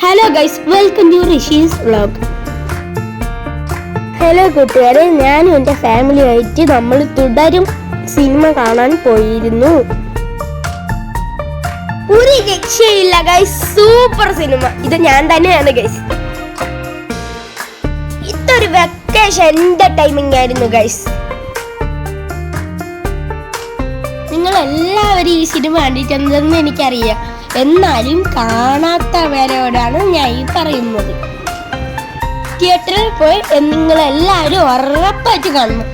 Hello guys, welcome to Rishi's vlog. Hello കൂട്ടുകാരെ, ഞാനും എൻ്റെ ഫാമിലിയായിട്ട് നമ്മൾ തുടരും സിനിമ കാണാൻ പോയിരുന്നു. ഒരു രക്ഷയില്ല ഗൈസ്, സൂപ്പർ സിനിമ. ഇത് ഞാൻ തന്നെയാണ് ഗൈസ്. ഇതൊരു വെക്കേഷൻ എന്റർടൈൻമെന്റ് ആയിരുന്നു ഗൈസ്. നിങ്ങൾ എല്ലാവരും ഈ സിനിമ കണ്ടിട്ടുണ്ടെന്ന് എനിക്കറിയാം. എന്നാലും കാണാത്തവരോടാണ് ഞാൻ ഈ പറയുന്നത്. തിയേറ്ററിൽ പോയി നിങ്ങൾ എല്ലാവരും ഉറപ്പായിട്ട് കാണണം.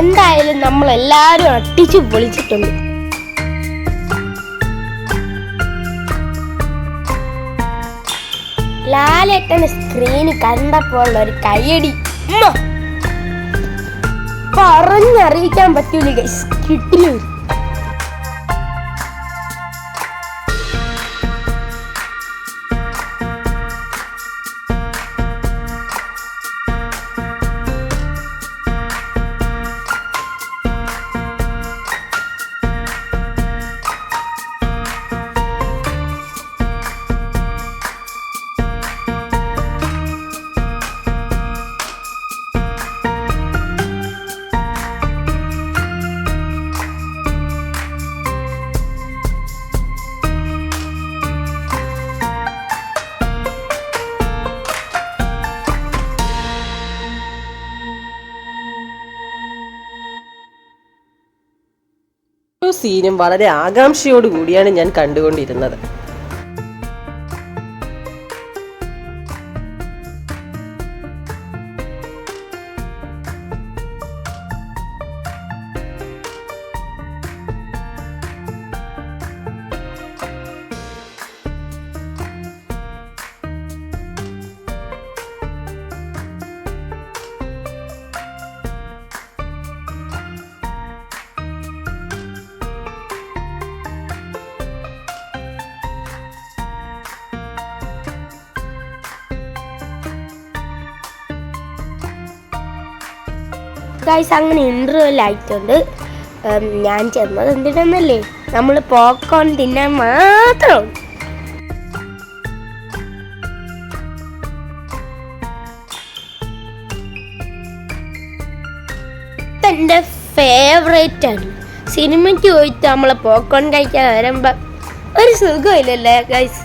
എന്തായാലും നമ്മൾ എല്ലാവരും അടിച്ചു പൊളിച്ചിട്ടുണ്ട്. ലാലേട്ടന്റെ സ്ക്രീന് കണ്ടപ്പോൾ ഒരു കയ്യടി പറഞ്ഞറിയിക്കാൻ പറ്റൂല ഗൈസ്, കിട്ടില്ല. സീനും വളരെ ആകാംക്ഷയോട് കൂടിയാണ് ഞാൻ കണ്ടുകൊണ്ടിരുന്നത്. ഗൈസ്, അങ്ങനെ ഇന്റർവെൽ ആയിട്ടുണ്ട്. ഞാൻ ചെന്നത് എന്തിനാന്നല്ലേ, നമ്മൾ പോപ്കോൺ തിന്നാൻ മാത്രം. എൻ്റെ ഫേവറേറ്റ് ആണ്. സിനിമയ്ക്ക് പോയിട്ട് നമ്മളെ പോപ്കോൺ കഴിക്കാൻ വരുമ്പോ ഒരു സുഖമില്ലല്ലേ ഗൈസ്.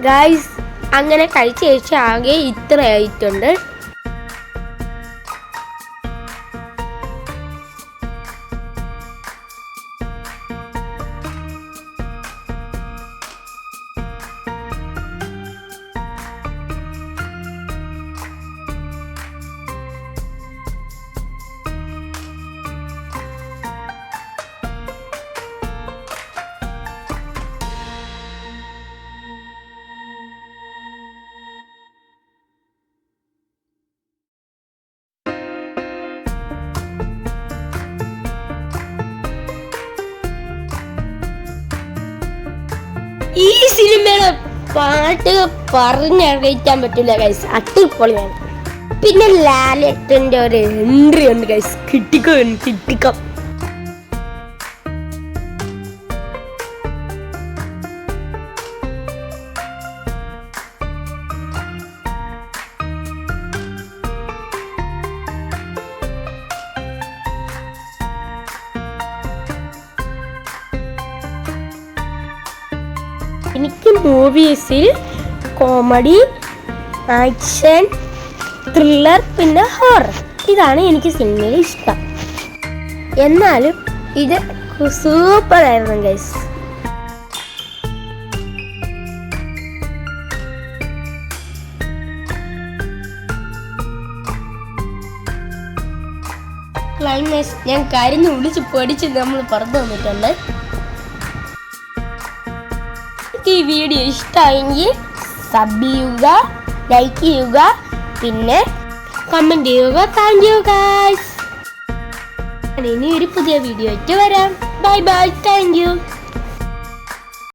ഗൈസ്, അങ്ങനെ കഴിച്ച് കഴിച്ച് ആകെ ഇത്ര ആയിട്ടുണ്ട്. ഈ സിനിമയുടെ പാട്ട് പറഞ്ഞറിയിക്കാൻ പറ്റില്ല ഗൈസ്, അടിപൊളിയാണ്. പിന്നെ ലാലേട്ടന്റെ ഒരു എൻട്രി ഉണ്ട് ഗൈസ്, കിട്ടിക്കോ. എനിക്ക് മൂവീസിൽ കോമഡി, ആക്ഷൻ, ത്രില്ലർ, പിന്നെ ഹൊറർ, ഇതാണ് എനിക്ക് സിനിമയിൽ ഇഷ്ടം. എന്നാലും ഇത് സൂപ്പർ ആയിരുന്നു ഗൈസ്. ക്ലൈമാക്സ് ഞാൻ കരഞ്ഞു വിളിച്ച് പഠിച്ച് നമ്മൾ പറഞ്ഞു തന്നിട്ടുണ്ട്. ഈ വീഡിയോ ഇഷ്ടമായെങ്കിൽ സബ് ചെയ്യുക, ലൈക്ക് ചെയ്യുക, പിന്നെ കമന്റ് ചെയ്യുക. Thank you guys. ഇനി ഒരു പുതിയ വീഡിയോ ആയിട്ട് വരാം. Bye bye, thank you.